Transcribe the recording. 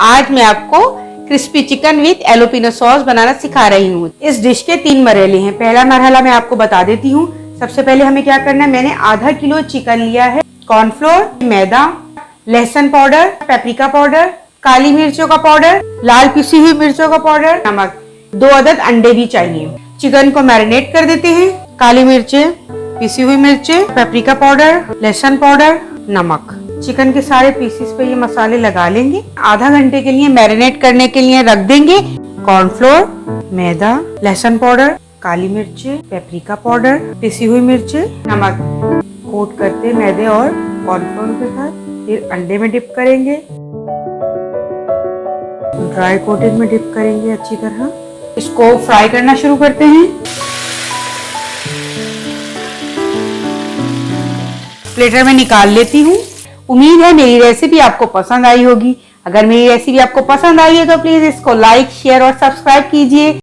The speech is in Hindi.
आज मैं आपको क्रिस्पी चिकन विद एलोपिनो सॉस बनाना सिखा रही हूँ। इस डिश के 3 मरहले हैं। पहला मरहला मैं आपको बता देती हूँ। सबसे पहले हमें क्या करना है, मैंने आधा किलो चिकन लिया है, कॉर्नफ्लोर, मैदा, लहसुन पाउडर, पेपरिका पाउडर, काली मिर्चों का पाउडर, लाल पिसी हुई मिर्चों का पाउडर, नमक, 2 अदद अंडे भी चाहिए। चिकन को मैरिनेट कर देते हैं। काली मिर्चें, पिसी हुई मिर्चें, पेपरिका पाउडर, लहसुन पाउडर, नमक। चिकन के सारे पीसेस पे ये मसाले लगा लेंगे। आधा घंटे के लिए मैरिनेट करने के लिए रख देंगे। कॉर्नफ्लोर, मैदा, लहसुन पाउडर, काली मिर्चें, पेपरिका पाउडर, पिसी हुई मिर्चें, नमक कोट करते मैदे और कॉर्नफ्लोर के साथ। फिर अंडे में डिप करेंगे, ड्राई कोटेड में डिप करेंगे अच्छी तरह। इसको फ्राई करना शुरू करते हैं। प्लेटर में निकाल लेती हूँ। उम्मीद है मेरी रेसिपी आपको पसंद आई होगी। अगर मेरी रेसिपी आपको पसंद आई है तो प्लीज इसको लाइक, शेयर और सब्सक्राइब कीजिए।